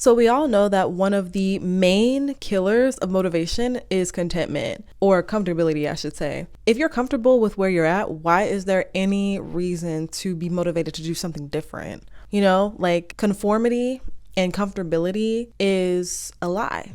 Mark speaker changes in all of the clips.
Speaker 1: So we all know that one of the main killers of motivation is contentment, or comfortability, I should say. If you're comfortable with where you're at, why is there any reason to be motivated to do something different? You know, like conformity and comfortability is a lie.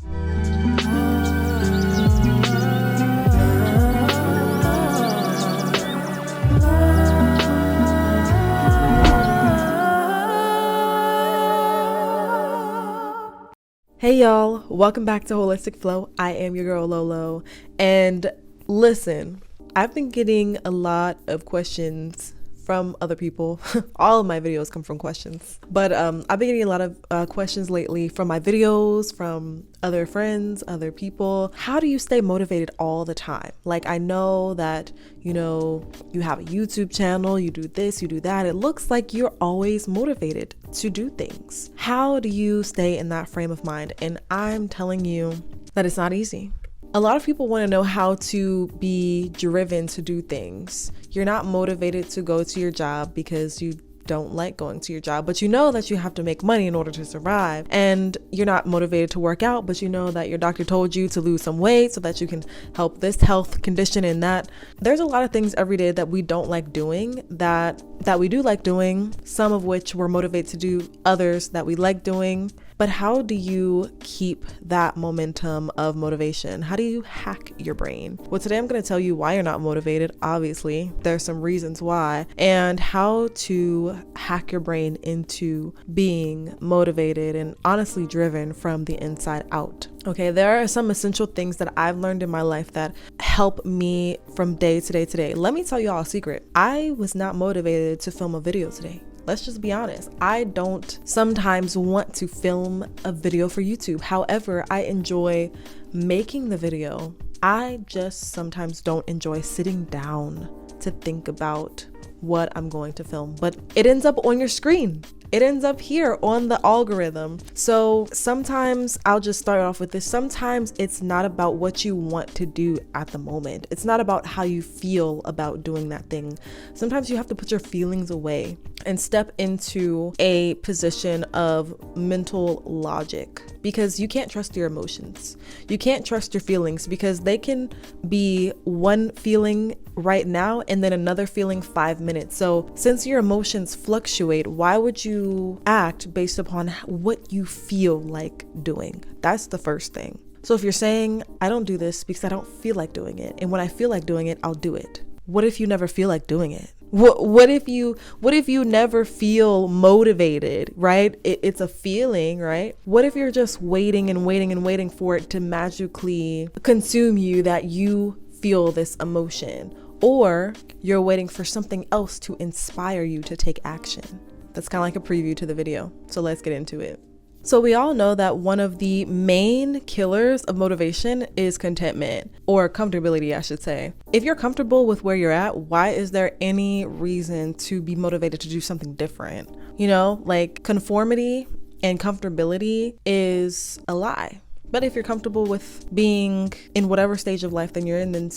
Speaker 1: Hey y'all, welcome back to Holistic Flow. I am your girl Lolo, and listen, I've been getting a lot of questions from other people. All of my videos come from questions, but I've been getting a lot of questions lately from my videos, from other friends, other people. How do you stay motivated all the time? Like, I know that, you have a YouTube channel, you do this, you do that. It looks like you're always motivated to do things. How do you stay in that frame of mind? And I'm telling you that it's not easy. A lot of people want to know how to be driven to do things. You're not motivated to go to your job because you don't like going to your job, but you know that you have to make money in order to survive. And you're not motivated to work out, but you know that your doctor told you to lose some weight so that you can help this health condition and that. There's a lot of things every day that we don't like doing that we do like doing, some of which we're motivated to do, others that we like doing. But how do you keep that momentum of motivation? How do you hack your brain? Well, today I'm going to tell you why you're not motivated. Obviously, there's some reasons why, and how to hack your brain into being motivated and honestly driven from the inside out. Okay, there are some essential things that I've learned in my life that help me from day to day to day. Let me tell you all a secret. I was not motivated to film a video today. Let's just be honest. I don't sometimes want to film a video for YouTube. However, I enjoy making the video. I just sometimes don't enjoy sitting down to think about what I'm going to film, but it ends up on your screen. It ends up here on the algorithm. So sometimes I'll just start off with this. Sometimes it's not about what you want to do at the moment. It's not about how you feel about doing that thing. Sometimes you have to put your feelings away and step into a position of mental logic, because you can't trust your emotions. You can't trust your feelings, because they can be one feeling right now and then another feeling 5 minutes. So since your emotions fluctuate, why would you act based upon what you feel like doing? That's the first thing. So if you're saying, I don't do this because I don't feel like doing it, and when I feel like doing it, I'll do it. What if you never feel like doing it? What if you never feel motivated, right? It's a feeling, right? What if you're just waiting and waiting and waiting for it to magically consume you, that you feel this emotion? Or you're waiting for something else to inspire you to take action. That's kind of like a preview to the video. So let's get into it. So we all know that one of the main killers of motivation is contentment, or comfortability, I should say. If you're comfortable with where you're at, why is there any reason to be motivated to do something different? Like conformity and comfortability is a lie. But if you're comfortable with being in whatever stage of life then you're in, then,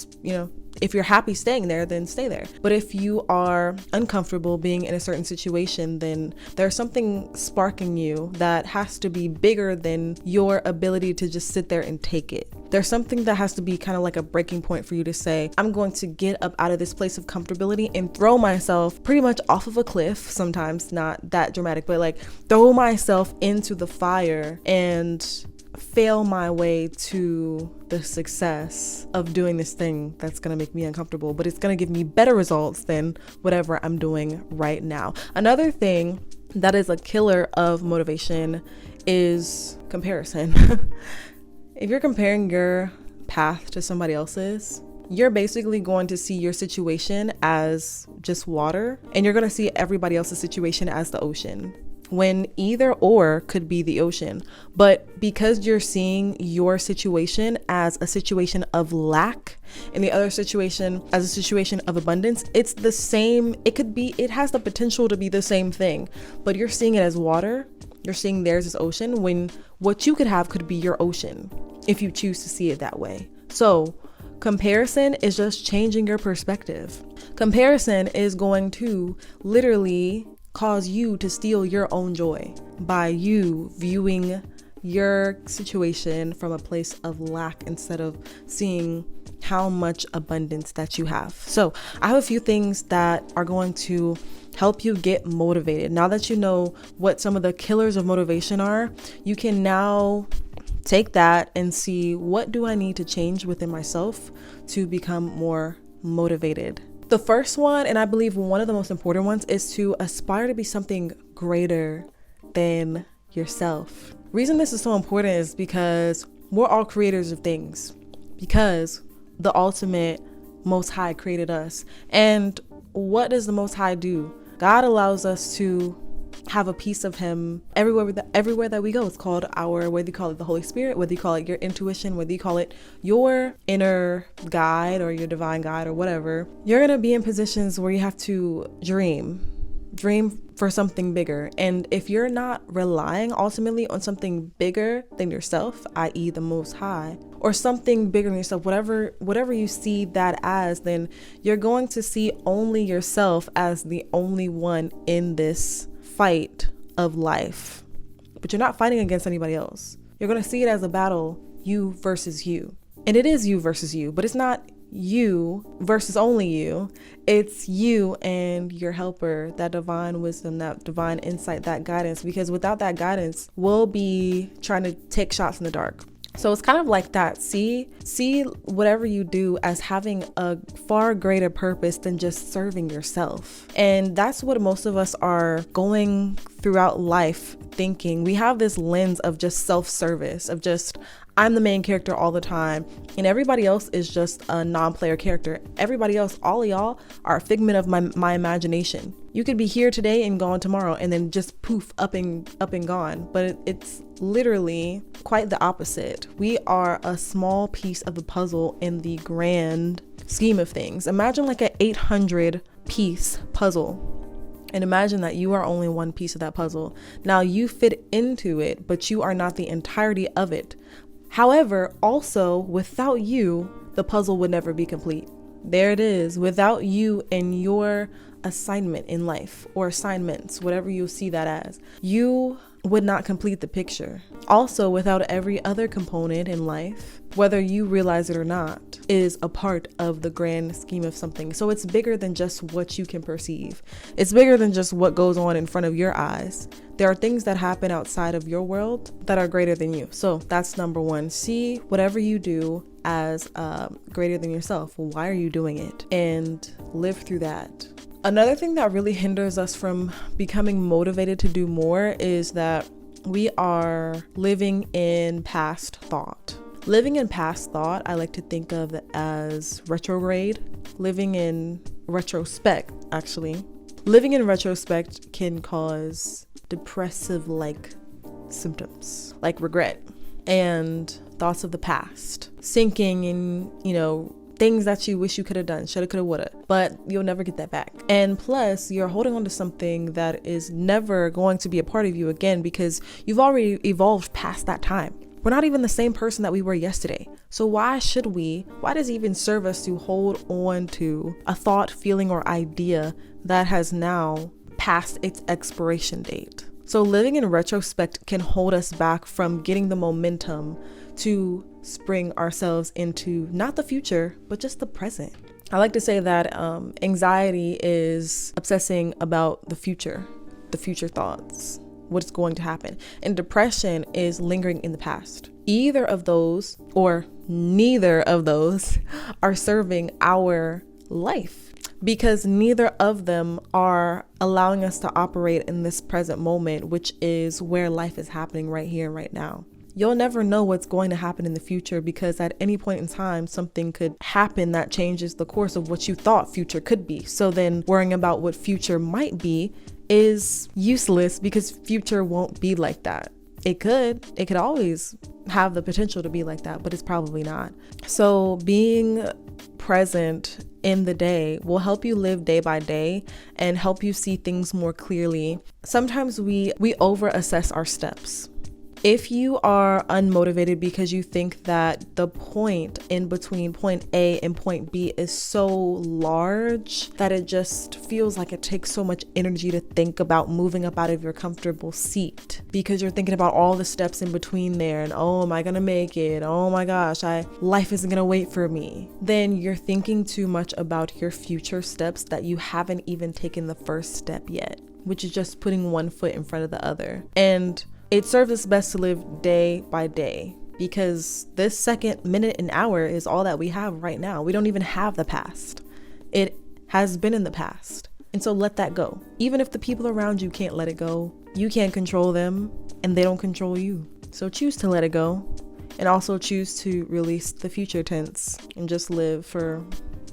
Speaker 1: if you're happy staying there, then stay there. But if you are uncomfortable being in a certain situation, then there's something sparking you that has to be bigger than your ability to just sit there and take it. There's something that has to be kind of like a breaking point for you to say, I'm going to get up out of this place of comfortability and throw myself pretty much off of a cliff. Sometimes not that dramatic, but like throw myself into the fire and fail my way to the success of doing this thing that's going to make me uncomfortable, but it's going to give me better results than whatever I'm doing right now. Another thing that is a killer of motivation is comparison. If you're comparing your path to somebody else's, you're basically going to see your situation as just water, and you're going to see everybody else's situation as the ocean, when either or could be the ocean. But because you're seeing your situation as a situation of lack and the other situation as a situation of abundance, it's the same. It has the potential to be the same thing, but you're seeing it as water. You're seeing theirs as ocean, when what you could have could be your ocean if you choose to see it that way. So comparison is just changing your perspective. Comparison is going to literally cause you to steal your own joy by you viewing your situation from a place of lack instead of seeing how much abundance that you have. So I have a few things that are going to help you get motivated. Now that you know what some of the killers of motivation are, you can now take that and see, what do I need to change within myself to become more motivated? The first one, and I believe one of the most important ones, is to aspire to be something greater than yourself. Reason this is so important is because we're all creators of things, because the ultimate Most High created us. And what does the Most High do? God allows us to have a piece of him everywhere that we go. It's called whether you call it the Holy Spirit, whether you call it your intuition, whether you call it your inner guide or your divine guide or whatever. You're going to be in positions where you have to dream for something bigger. And if you're not relying ultimately on something bigger than yourself, i.e. the Most High, or something bigger than yourself, whatever you see that as, then you're going to see only yourself as the only one in this fight of life. But you're not fighting against anybody else. You're going to see it as a battle, you versus you. And it is you versus you, but it's not you versus only you. It's you and your helper, that divine wisdom, that divine insight, that guidance. Because without that guidance, we'll be trying to take shots in the dark. So it's kind of like that. See whatever you do as having a far greater purpose than just serving yourself. And that's what most of us are going throughout life thinking. We have this lens of just self-service, of just, I'm the main character all the time, and everybody else is just a non-player character. Everybody else, all of y'all, are a figment of my imagination. You could be here today and gone tomorrow, and then just poof, up and gone. But it's literally quite the opposite. We are a small piece of the puzzle in the grand scheme of things. Imagine like an 800-piece puzzle. And imagine that you are only one piece of that puzzle. Now you fit into it, but you are not the entirety of it. However, also without you, the puzzle would never be complete. There it is. Without you and your assignment in life, or assignments, whatever you see that as, you would not complete the picture. Also, without every other component in life, whether you realize it or not, is a part of the grand scheme of something. So it's bigger than just what you can perceive. It's bigger than just what goes on in front of your eyes. There are things that happen outside of your world that are greater than you. So that's number one. See whatever you do as greater than yourself. Why are you doing it? And live through that. Another thing that really hinders us from becoming motivated to do more is that we are living in past thought. Living in past thought, I like to think of as retrograde. Living in retrospect, actually. Living in retrospect can cause depressive-like symptoms, like regret and thoughts of the past, sinking in, things that you wish you could have done, shoulda, coulda, woulda, but you'll never get that back. And plus, you're holding on to something that is never going to be a part of you again, because you've already evolved past that time. We're not even the same person that we were yesterday. So why does it even serve us to hold on to a thought, feeling, or idea that has now passed its expiration date? So living in retrospect can hold us back from getting the momentum to spring ourselves into not the future, but just the present. I like to say that anxiety is obsessing about the future thoughts, what's going to happen. And depression is lingering in the past. Either of those or neither of those are serving our life, because neither of them are allowing us to operate in this present moment, which is where life is happening right here, right now. You'll never know what's going to happen in the future, because at any point in time, something could happen that changes the course of what you thought future could be. So then worrying about what future might be is useless, because future won't be like that. It could always have the potential to be like that, but it's probably not. So being present in the day will help you live day by day and help you see things more clearly. Sometimes we over assess our steps. If you are unmotivated because you think that the point in between point A and point B is so large that it just feels like it takes so much energy to think about moving up out of your comfortable seat, because you're thinking about all the steps in between there and, oh, am I gonna make it? Oh my gosh, life isn't gonna wait for me. Then you're thinking too much about your future steps that you haven't even taken the first step yet, which is just putting one foot in front of the other. And it serves us best to live day by day, because this second, minute, and hour is all that we have right now. We don't even have the past. It has been in the past. And so let that go. Even if the people around you can't let it go, you can't control them and they don't control you. So choose to let it go, and also choose to release the future tense and just live for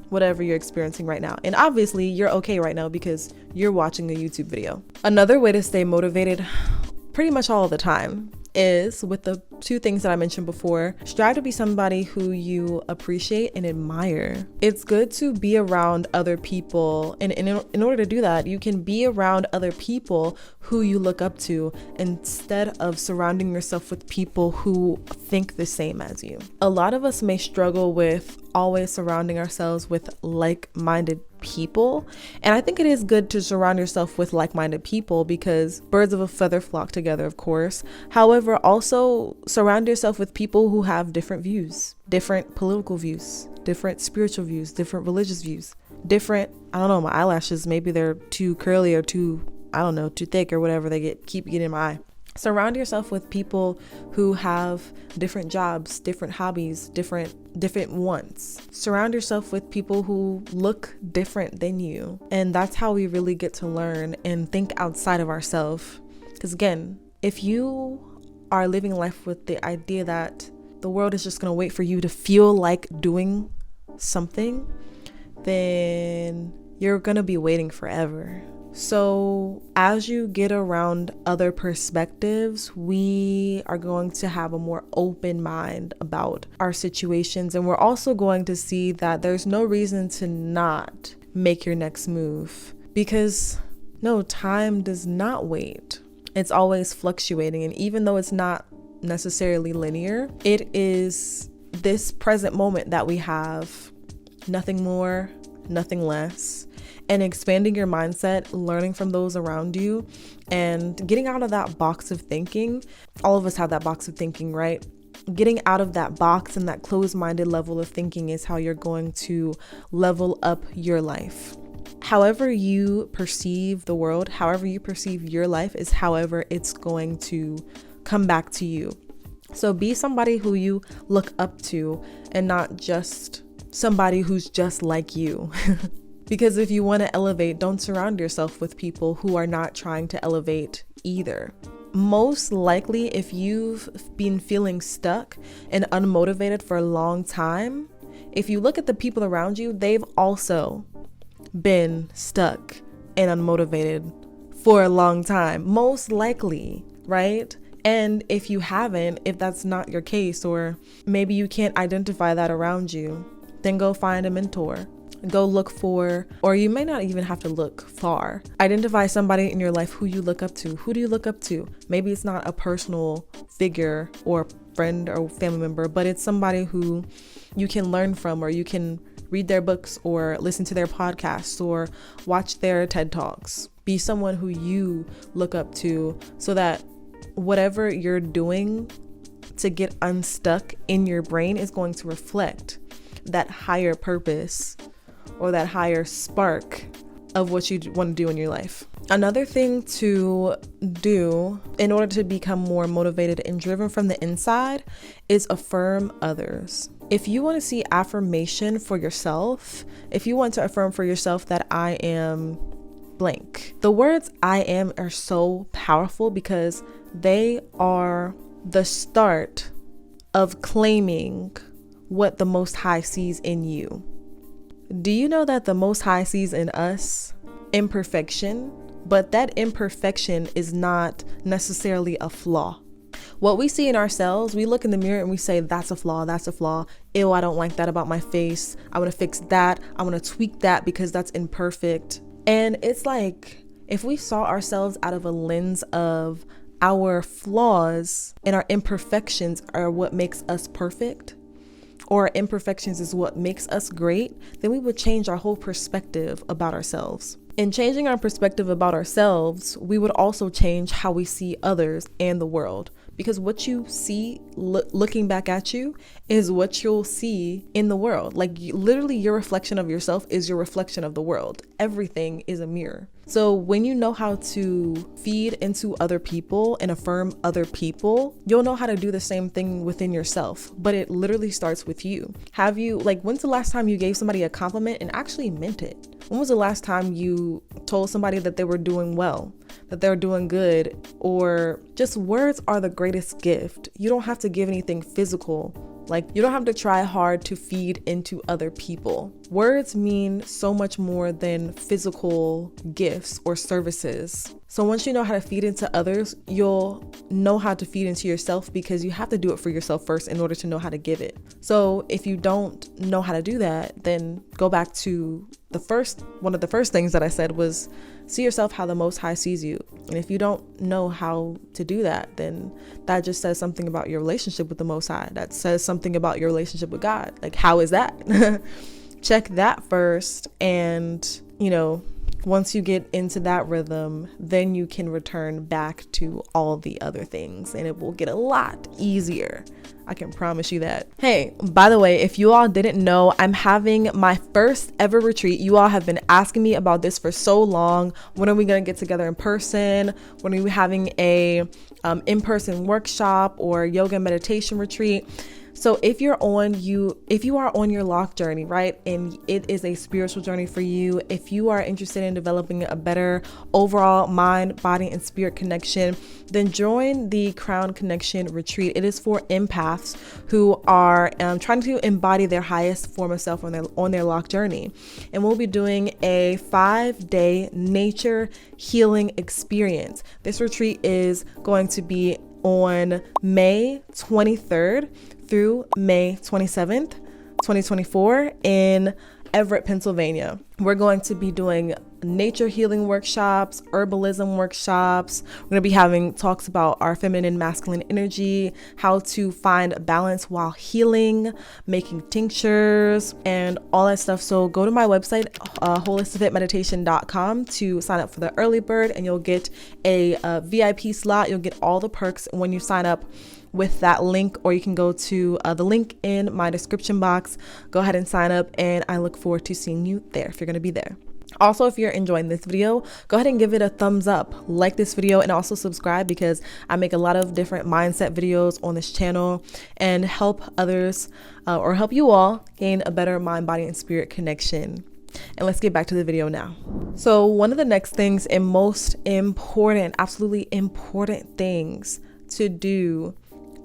Speaker 1: whatever you're experiencing right now. And obviously you're okay right now because you're watching a YouTube video. Another way to stay motivated pretty much all the time is with the two things that I mentioned before. Strive to be somebody who you appreciate and admire. It's good to be around other people, and in order to do that, you can be around other people who you look up to instead of surrounding yourself with people who think the same as you. A lot of us may struggle with always surrounding ourselves with like-minded people, and I think it is good to surround yourself with like-minded people because birds of a feather flock together, of course. However, also surround yourself with people who have different views, different political views, different spiritual views, different religious views, different, I don't know, my eyelashes, maybe they're too curly or too, I don't know, too thick or whatever, they keep getting in my eye. Surround yourself with people who have different jobs, different hobbies, different wants. Surround yourself with people who look different than you. And that's how we really get to learn and think outside of ourselves. Because again, if you are living life with the idea that the world is just going to wait for you to feel like doing something, then you're going to be waiting forever. So as you get around other perspectives, we are going to have a more open mind about our situations. And we're also going to see that there's no reason to not make your next move, because no, time does not wait. It's always fluctuating. And even though it's not necessarily linear, it is this present moment that we have, nothing more, nothing less. And expanding your mindset, learning from those around you, and getting out of that box of thinking. All of us have that box of thinking, right? Getting out of that box and that closed-minded level of thinking is how you're going to level up your life. However you perceive the world, however you perceive your life is however it's going to come back to you. So be somebody who you look up to and not just somebody who's just like you. Because if you want to elevate, don't surround yourself with people who are not trying to elevate either. Most likely, if you've been feeling stuck and unmotivated for a long time, if you look at the people around you, they've also been stuck and unmotivated for a long time, most likely, right? And if you haven't, if that's not your case, or maybe you can't identify that around you, then go find a mentor. Go look for, or you may not even have to look far. Identify somebody in your life who you look up to. Who do you look up to? Maybe it's not a personal figure or friend or family member, but it's somebody who you can learn from, or you can read their books or listen to their podcasts or watch their TED Talks. Be someone who you look up to so that whatever you're doing to get unstuck in your brain is going to reflect that higher purpose or that higher spark of what you want to do in your life. Another thing to do in order to become more motivated and driven from the inside is affirm others. If you want to see affirmation for yourself, if you want to affirm for yourself that I am blank, the words I am are so powerful because they are the start of claiming what the Most High sees in you. Do you know that the Most High sees in us imperfection, but that imperfection is not necessarily a flaw? What we see in ourselves, we look in the mirror and we say, that's a flaw, that's a flaw. Ew, I don't like that about my face. I want to fix that. I want to tweak that because that's imperfect. And it's like, if we saw ourselves out of a lens of our flaws and our imperfections are what makes us perfect, or our imperfections is what makes us great, then we would change our whole perspective about ourselves. In changing our perspective about ourselves, we would also change how we see others and the world. Because what you see looking back at you is what you'll see in the world. Like literally your reflection of yourself is your reflection of the world. Everything is a mirror. So when you know how to feed into other people and affirm other people, you'll know how to do the same thing within yourself. But it literally starts with you. When's the last time you gave somebody a compliment and actually meant it? When was the last time you told somebody that they were doing well, that they're doing good, or just words are the greatest gift. You don't have to give anything physical. Like you don't have to try hard to feed into other people. Words mean so much more than physical gifts or services. So once you know how to feed into others, you'll know how to feed into yourself, because you have to do it for yourself first in order to know how to give it. So if you don't know how to do that, then go back to one of the first things that I said was see yourself how the Most High sees you. And if you don't know how to do that, then that just says something about your relationship with the Most High. That says something about your relationship with God. Like, how is that? Check that first. And, once you get into that rhythm, then you can return back to all the other things, and it will get a lot easier. I can promise you that. Hey, by the way, if you all didn't know, I'm having my first ever retreat. You all have been asking me about this for so long. When are we going to get together in person? When are we having a in-person workshop or yoga and meditation retreat? So if you are on your lock journey, right, and it is a spiritual journey for you, if you are interested in developing a better overall mind, body, and spirit connection, then join the Crown Connection Retreat. It is for empaths who are trying to embody their highest form of self on their lock journey. And we'll be doing a 5-day nature healing experience. This retreat is going to be on May 23rd through May 27th, 2024 in Everett, Pennsylvania. We're going to be doing nature healing workshops, herbalism workshops. We're going to be having talks about our feminine, masculine energy, how to find balance while healing, making tinctures, and all that stuff. So go to my website, holisticfitmeditation.com, to sign up for the early bird, and you'll get a VIP slot. You'll get all the perks when you sign up with that link, or you can go to the link in my description box. Go ahead and sign up, and I look forward to seeing you there if you're going to be there. Also, if you're enjoying this video, go ahead and give it a thumbs up, like this video, and also subscribe, because I make a lot of different mindset videos on this channel and help others or help you all gain a better mind, body, and spirit connection. And let's get back to the video now. So one of the next things and most important, absolutely important things to do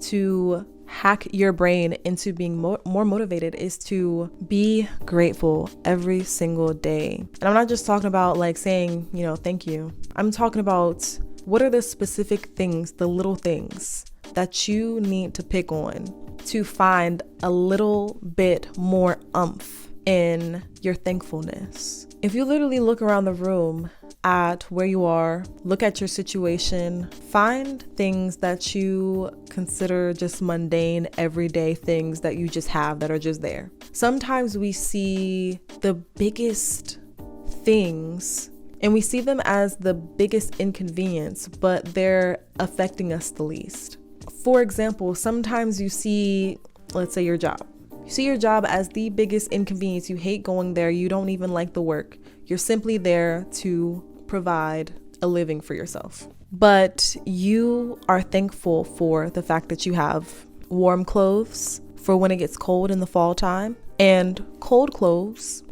Speaker 1: to hack your into being more motivated is to be grateful every single day. And I'm not just talking about like saying, thank you. I'm talking about what are the specific things, the little things that you need to pick on to find a little bit more oomph in your thankfulness. If you literally look around the room at where you are, look at your situation, find things that you consider just mundane, everyday things that you just have that are just there. Sometimes we see the biggest things and we see them as the biggest inconvenience, but they're affecting us the least. For example, sometimes you see, let's say your job. You see your job as the biggest inconvenience. You hate going there. You don't even like the work. You're simply there to provide a living for yourself. But you are thankful for the fact that you have warm clothes for when it gets cold in the fall time, and cold clothes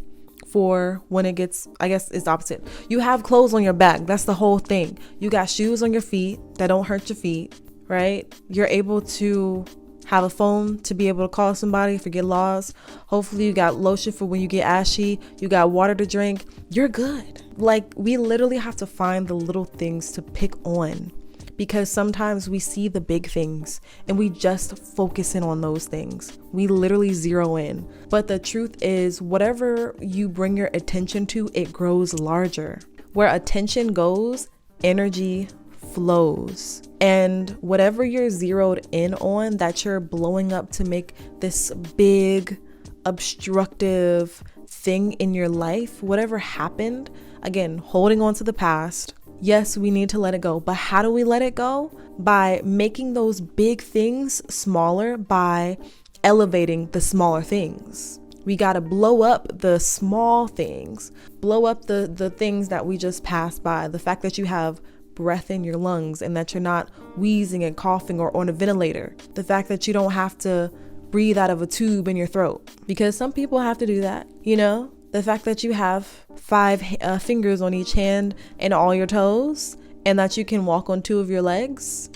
Speaker 1: for when it gets, I guess it's opposite. You have clothes on your back. That's the whole thing. You got shoes on your feet that don't hurt your feet, right? You're able to have a phone to be able to call somebody if you get lost. Hopefully you got lotion for when you get ashy. You got water to drink. You're good. Like, we literally have to find the little things to pick on, because sometimes we see the big things and we just focus in on those things. We literally zero in. But the truth is, whatever you bring your attention to, it grows larger. Where attention goes, energy flows. And whatever you're zeroed in on that you're blowing up to make this big obstructive thing in your life, whatever happened, again, holding on to the past. Yes, we need to let it go. But how do we let it go? By making those big things smaller, by elevating the smaller things. We got to blow up the small things, blow up the things that we just passed by. The fact that you have breath in your lungs and that you're not wheezing and coughing or on a ventilator. The fact that you don't have to breathe out of a tube in your throat, because some people have to do that, you know? The fact that you have 5 fingers on each hand and all your toes, and that you can walk on 2 of your legs.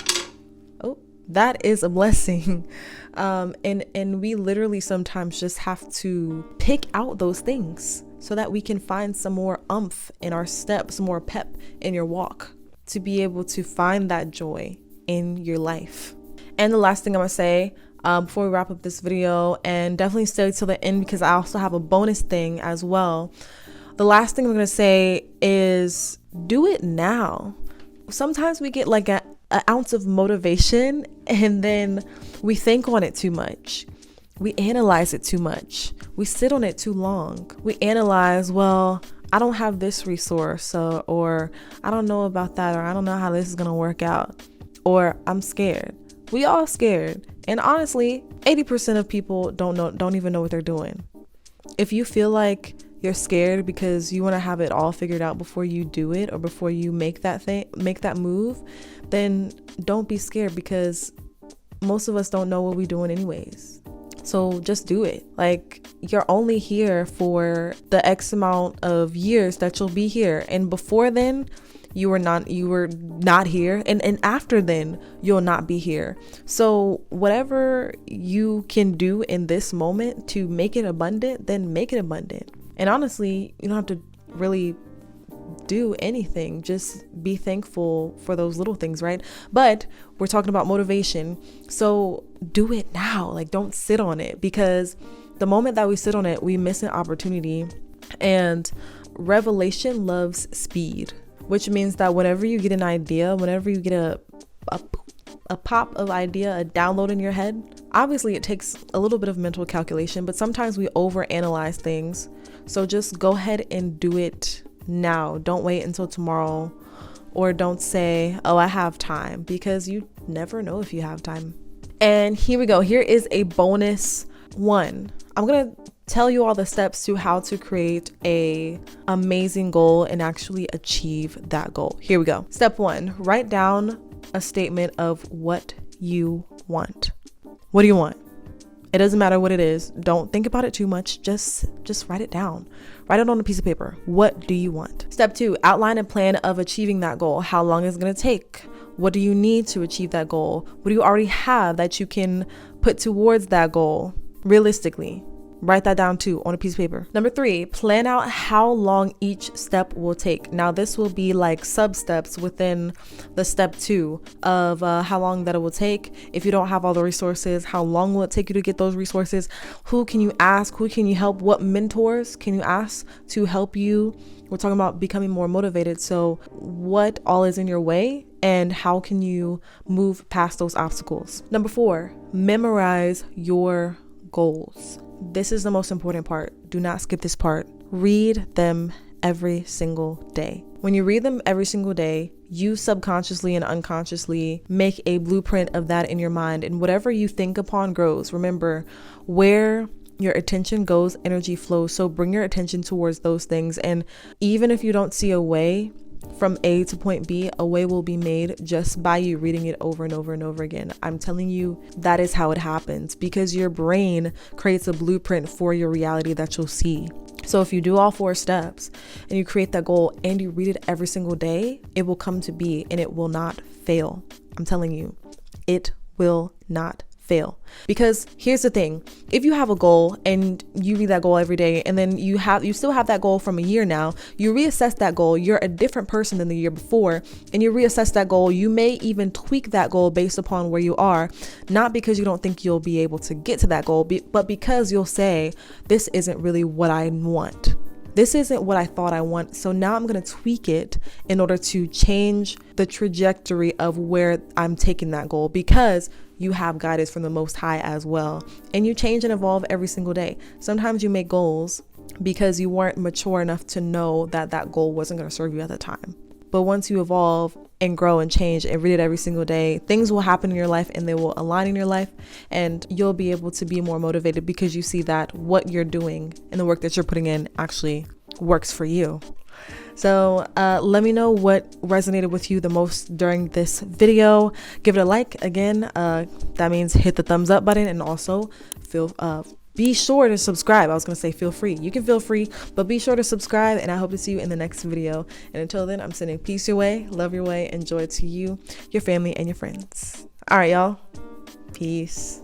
Speaker 1: Oh, that is a blessing. And we literally sometimes just have to pick out those things so that we can find some more oomph in our steps, some more pep in your walk, to be able to find that joy in your life. And the last thing I'm gonna say before we wrap up this video, and definitely stay till the end because I also have a bonus thing as well. The last thing I'm gonna say is do it now. Sometimes we get like an ounce of motivation and then we think on it too much. We analyze it too much. We sit on it too long. We analyze, well, I don't have this resource, or I don't know about that, or I don't know how this is gonna work out, or I'm scared. We all scared. And honestly, 80% of people don't even know what they're doing. If you feel like you're scared because you want to have it all figured out before you do it, or before you make that move, then don't be scared, because most of us don't know what we're doing anyways. So just do it. Like, you're only here for the X amount of years that you'll be here. And before then, you were not here. And after then, you'll not be here. So whatever you can do in this moment to make it abundant, then make it abundant. And honestly, you don't have to really do anything. Just be thankful for those little things, right? But we're talking about motivation. So do it now. Like, don't sit on it, because the moment that we sit on it, we miss an opportunity. And revelation loves speed, which means that whenever you get an idea, whenever you get a pop of idea, a download in your head, obviously it takes a little bit of mental calculation, but sometimes we overanalyze things. So just go ahead and do it now. Don't wait until tomorrow, or don't say, oh, I have time, because you never know if you have time. And here we go. Here is a bonus one. I'm going to tell you all the steps to how to create a amazing goal and actually achieve that goal. Here we go. Step 1, write down a statement of what you want. What do you want? It doesn't matter what it is. Don't think about it too much. Just write it down. Write it on a piece of paper. What do you want? Step 2, outline a plan of achieving that goal. How long is it going to take? What do you need to achieve that goal? What do you already have that you can put towards that goal realistically? Write that down too on a piece of paper. Number 3, plan out how long each step will take. Now this will be like sub steps within the step 2 of how long that it will take. If you don't have all the resources, how long will it take you to get those resources? Who can you ask? Who can you help? What mentors can you ask to help you? We're talking about becoming more motivated. So what all is in your way, and how can you move past those obstacles? Number 4, memorize your goals. This is the most important part. Do not skip this part. Read them every single day. When you read them every single day, you subconsciously and unconsciously make a blueprint of that in your mind, and whatever you think upon grows. Remember, where your attention goes, energy flows. So bring your attention towards those things. And even if you don't see a way from A to point B, a way will be made just by you reading it over and over and over again. I'm telling you, that is how it happens, because your brain creates a blueprint for your reality that you'll see. So if you do all 4 steps and you create that goal and you read it every single day, it will come to be, and it will not fail. I'm telling you, it will not fail. Because here's the thing, if you have a goal and you read that goal every day, and then you still have that goal from a year now, you reassess that goal, you're a different person than the year before, and you reassess that goal, you may even tweak that goal based upon where you are, not because you don't think you'll be able to get to that goal, but because you'll say, this isn't really what I want. this isn't what I thought I want. So now I'm going to tweak it in order to change the trajectory of where I'm taking that goal, because you have guidance from the Most High as well. And you change and evolve every single day. Sometimes you make goals because you weren't mature enough to know that that goal wasn't going to serve you at the time. But once you evolve and grow and change and read it every single day, things will happen in your life and they will align in your life, and you'll be able to be more motivated because you see that what you're doing and the work that you're putting in actually works for you. So let me know what resonated with you the most during this video. Give it a like. Again, that means hit the thumbs up button, and also be sure to subscribe. I was going to say feel free. You can feel free, but be sure to subscribe, and I hope to see you in the next video. And until then, I'm sending peace your way, love your way, and joy to you, your family, and your friends. All right, y'all. Peace.